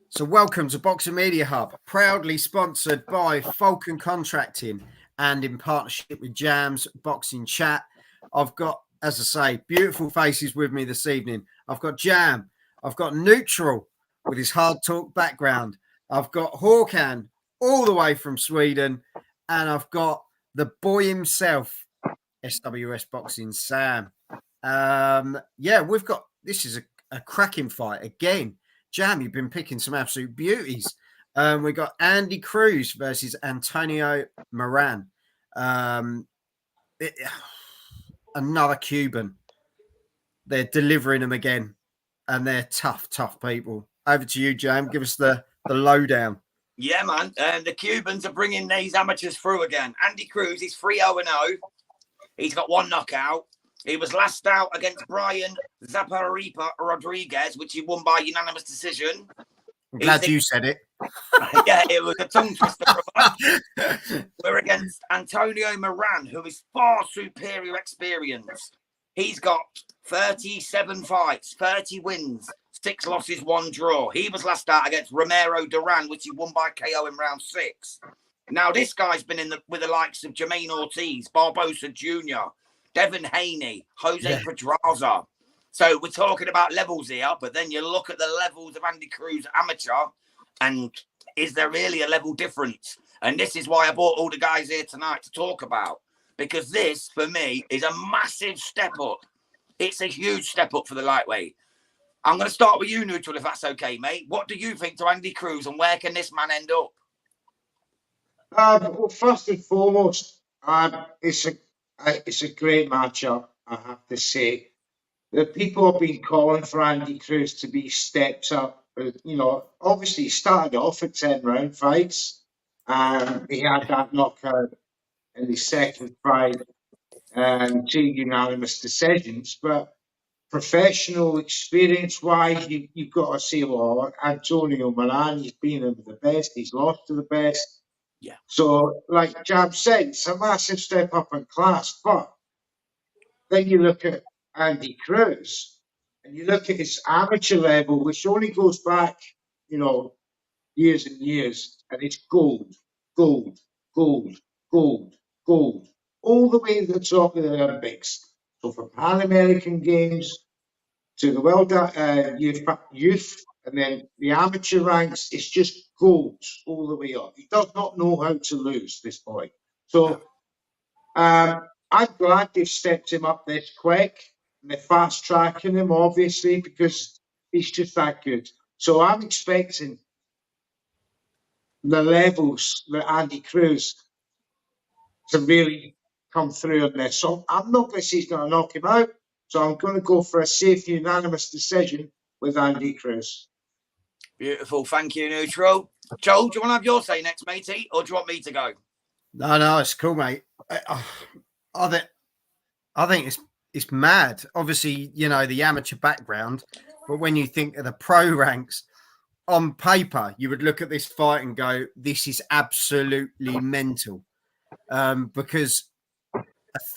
So welcome to Boxing Media Hub, proudly sponsored by Falcon Contracting and in partnership with Jam's Boxing Chat. I've got, as I say, beautiful faces with me this evening. I've got Jam, I've got Neutral with his hard talk background. I've got Håkan all the way from Sweden, and I've got the boy himself, SWS Boxing Sam. We've got, this is a cracking fight again. Jam, you've been picking some absolute beauties. We got Andy Cruz versus Antonio Moran. Another Cuban. They're delivering them again, and they're tough people. Over to you, Jam. Give us the lowdown. Yeah, man. The Cubans are bringing these amateurs through again. Andy Cruz is 3-0-0. He's got one knockout. He was last out against Brian Zaparipa Rodriguez, which he won by unanimous decision. I'm glad you said it. Yeah, it was a tongue twister. We're against Antonio Moran, who is far superior experience. He's got 37 fights, 30 wins, 6 losses, 1 draw. He was last out against Romero Duran, which he won by KO in round 6. Now, this guy's been with the likes of Jermaine Ortiz, Barbosa Jr., Devin Haney, Jose Pedraza. So we're talking about levels here, but then you look at the levels of Andy Cruz amateur, and is there really a level difference? And this is why I brought all the guys here tonight to talk about, because this, for me, is a massive step up. It's a huge step up for the lightweight. I'm going to start with you, Neutral, if that's okay, mate. What do you think to Andy Cruz, and where can this man end up? Well, first and foremost, it's a great matchup, I have to say. The people have been calling for Andy Cruz to be stepped up. Obviously he started off at 10-round fights. He had that knockout in the second fight and 2 unanimous decisions. But professional experience-wise, you've got to say, well, Antonio Moran, he's been in the best, he's lost to the best. Yeah. So, like Jam said, it's a massive step up in class. But then you look at Andy Cruz and you look at his amateur level, which only goes back, years and years, and it's gold, gold, gold, gold, gold, all the way to the top of the Olympics. So from Pan American Games to the World Youth, and then the amateur ranks, it's just gold all the way up. He does not know how to lose, this boy. So I'm glad they've stepped him up this quick. And they're fast tracking him, obviously, because he's just that good. So I'm expecting the levels that Andy Cruz to really come through on this. So I'm not going to say he's going to knock him out. So I'm going to go for a safe unanimous decision with Andy Cruz. Beautiful. Thank you, Neutral. Joel, do you want to have your say next, matey, or do you want me to go? No, it's cool, mate. I think it's mad. Obviously, the amateur background, but when you think of the pro ranks, on paper, you would look at this fight and go, this is absolutely mental. Because a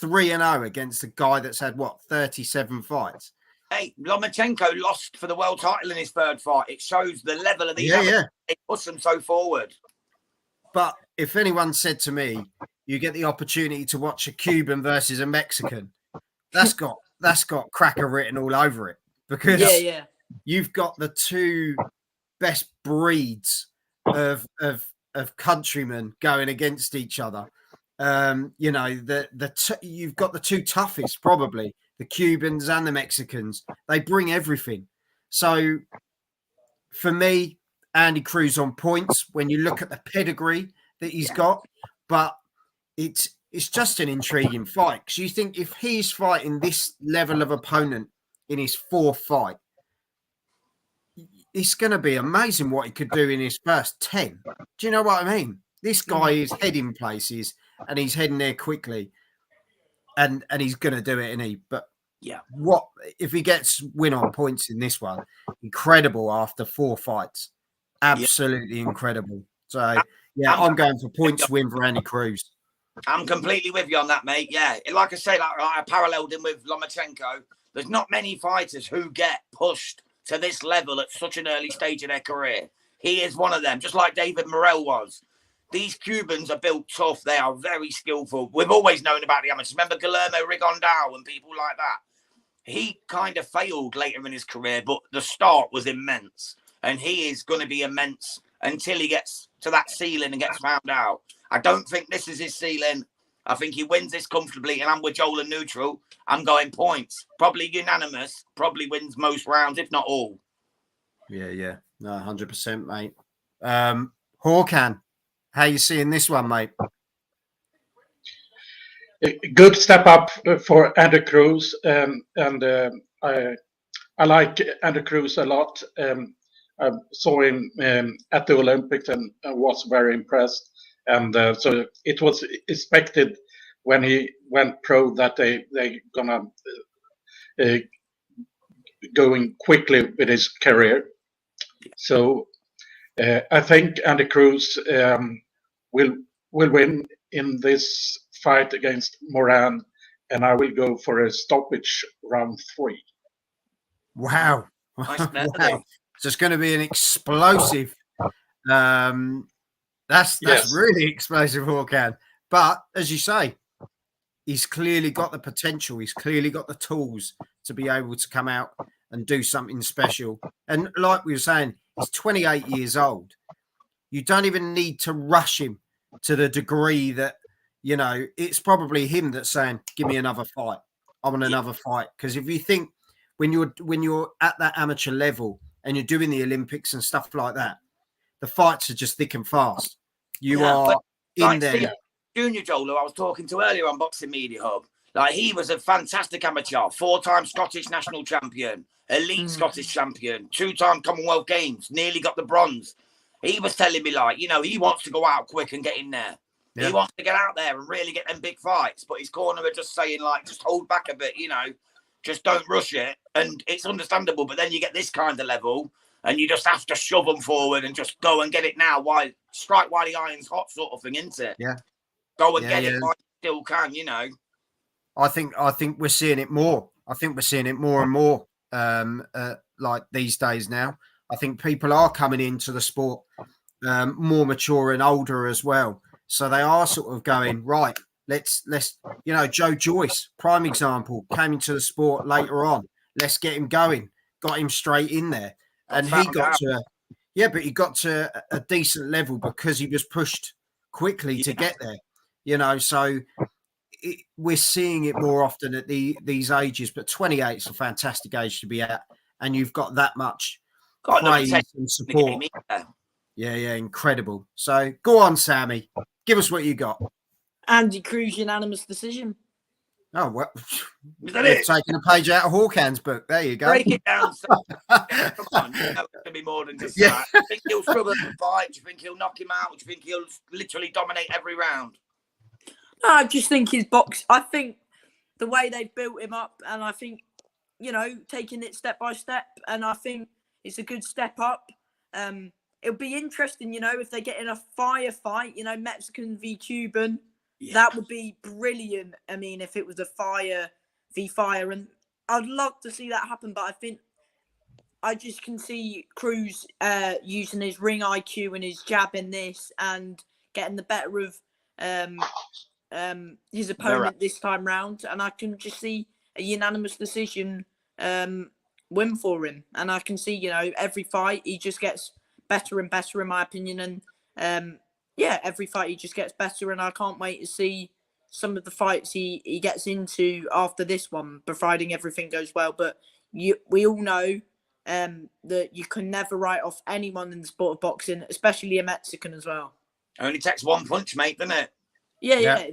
3-0 against a guy that's had, 37 fights? Hey, Lomachenko lost for the world title in his 3rd fight. It shows the level of these amateurs. It puts them so forward. But if anyone said to me, you get the opportunity to watch a Cuban versus a Mexican, that's got cracker written all over it, because you've got the 2 best breeds of countrymen going against each other. You've got the 2 toughest, probably the Cubans and the Mexicans. They bring everything. So for me, Andy Cruz on points when you look at the pedigree that he's got, but it's just an intriguing fight, because you think if he's fighting this level of opponent in his 4th fight, it's going to be amazing what he could do in his first 10. Do you know what I mean? This guy is heading places, and he's heading there quickly, and he's going to do it, isn't he? But what if he gets win on points in this one? Incredible after 4 fights. Absolutely incredible. So, I'm going for points win for Andy Cruz. I'm completely with you on that, mate. Yeah, like I say, like I paralleled him with Lomachenko. There's not many fighters who get pushed to this level at such an early stage in their career. He is one of them, just like David Morrell was. These Cubans are built tough. They are very skillful. We've always known about the amateurs. Remember Guillermo Rigondao and people like that? He kind of failed later in his career, but the start was immense. And he is going to be immense until he gets to that ceiling and gets found out. I don't think this is his ceiling. I think he wins this comfortably, and I'm with Joel and neutral. I'm going points. Probably unanimous. Probably wins most rounds, if not all. Yeah. No, 100%, mate. Håkan, how you seeing this one, mate? A good step up for Andy Cruz, and I like Andy Cruz a lot. I saw him at the Olympics and was very impressed. And so it was expected when he went pro that they gonna going quickly with his career. So I think Andy Cruz will win in this fight against Moran, and I will go for a stoppage round 3. Wow. Nice. Wow. So it's going to be an explosive. That's Yes. really explosive, Håkan. But as you say, he's clearly got the potential. He's clearly got the tools to be able to come out and do something special. And like we were saying, he's 28 years old. You don't even need to rush him to the degree that, you know, it's probably him that's saying, give me another fight. I want another fight. Because if you think when you're at that amateur level and you're doing the Olympics and stuff like that, the fights are just thick and fast. You are in there. Steve Junior Joel, who I was talking to earlier on Boxing Media Hub, like he was a fantastic amateur, 4-time Scottish national champion, elite Scottish champion, 2-time Commonwealth Games, nearly got the bronze. He was telling me, like, you know, he wants to go out quick and get in there. Yeah. He wants to get out there and really get them big fights. But his corner are just saying, like, just hold back a bit, you know, just don't rush it. And it's understandable. But then you get this kind of level and you just have to shove them forward and just go and get it now. Why strike while the iron's hot, sort of thing, isn't it? Yeah. Go and get it while you still can, you know. I think we're seeing it more. I think we're seeing it more and more like these days now. I think people are coming into the sport more mature and older as well. So they are sort of going, right, let's you know, Joe Joyce, prime example, came into the sport later on. Let's get him going. Got him straight in there. And he got to a decent level because he was pushed quickly to get there. You know, so we're seeing it more often at these ages, but 28 is a fantastic age to be at, and you've got that much praise and support. Yeah, incredible. So go on, Sammy. Give us what you got. Andy Cruz, unanimous decision. Oh, well, is that it? Taking a page out of Hawkins' book. There you go. Break it down. Yeah, come on, you know it's going to be more than just that. Do you think he'll struggle in the fight? Do you think he'll knock him out? Do you think he'll literally dominate every round? No, I just think his box. I think the way they've built him up, and I think, you know, taking it step by step, and I think it's a good step up. It'll be interesting, you know, if they get in a firefight, you know, Mexican v Cuban, that would be brilliant. I mean, if it was a fire v fire, and I'd love to see that happen, but I think I just can see Cruz using his ring IQ and his jab in this and getting the better of his opponent this time round, and I can just see a unanimous decision win for him. And I can see, you know, every fight he just gets better and better, in my opinion. And every fight he just gets better, and I can't wait to see some of the fights he gets into after this one, providing everything goes well. But we all know that you can never write off anyone in the sport of boxing, especially a Mexican as well. Only takes one punch, mate, doesn't it? Yeah.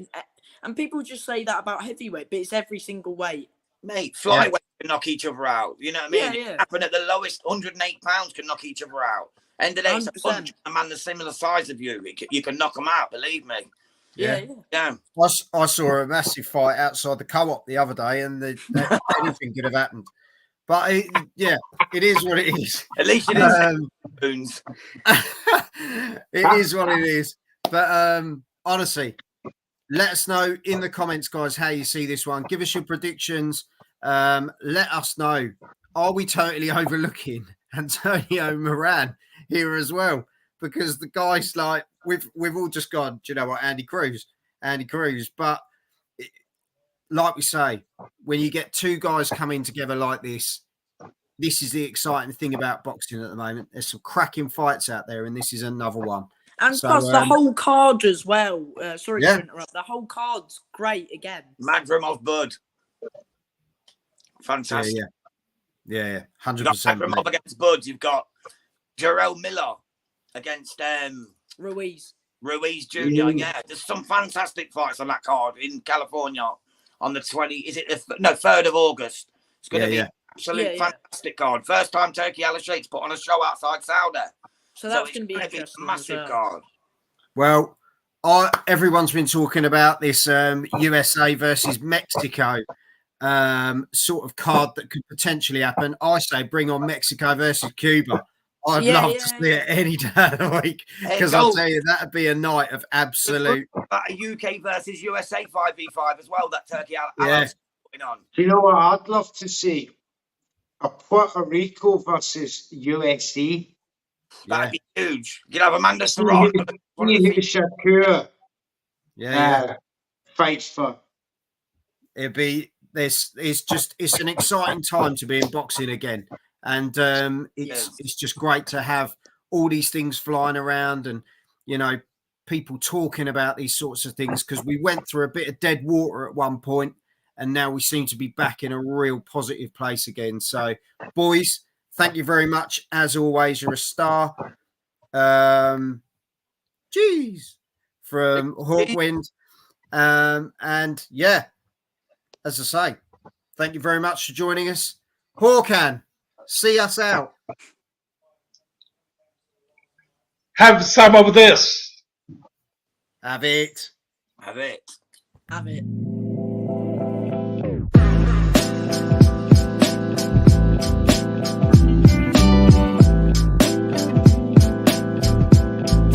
And people just say that about heavyweight, but it's every single weight. Mate, flyweight can knock each other out. You know what I mean? Yeah. It happened at the lowest, 108 pounds can knock each other out. End of the day, it's a punch. A man the similar size of you, you can knock them out, believe me. Yeah. I saw a massive fight outside the co-op the other day, and anything could have happened. But it is what it is. At least it is. It is what it is. But honestly, let us know in the comments, guys, how you see this one. Give us your predictions. Let us know. Are we totally overlooking Antonio Moran here as well, because the guys like we've all just gone, do you know what, Andy Cruz, but like we say, when you get two guys coming together like this is the exciting thing about boxing at the moment. There's some cracking fights out there, and this is another one. And So, plus the whole card as well. Sorry yeah. to interrupt. The whole card's great again. Magramov Bud. Fantastic. Yeah, You've got 100%. Magramov against Bud. You've got Jarrell Miller against Ruiz Jr. Yeah, there's some fantastic fights on that card in California on the 20. Is it 3rd of August? It's going to be absolute fantastic card. First time Turkey Al Sheikh's put on a show outside Saudi. So that's going to be a interesting. Massive card. Well, everyone's been talking about this USA versus Mexico sort of card that could potentially happen. I say bring on Mexico versus Cuba. I'd love to see it any day of the week, because I'll tell you, that'd be a night of absolute. A UK versus USA 5v5 as well, that Turkey Al's putting on. Do you know what I'd love to see? A Puerto Rico versus USA. That'd be huge. You'd have Amanda Serrano. Shakur. Fights for. It'd be this. It's an exciting time to be in boxing again, and it's just great to have all these things flying around, and people talking about these sorts of things, because we went through a bit of dead water at one point, and now we seem to be back in a real positive place again. So, boys, thank you very much. As always, you're a star. From Hawkwind. And yeah, as I say, thank you very much for joining us. Hawkan, see us out. Have some of this. Have it. Have it. Have it.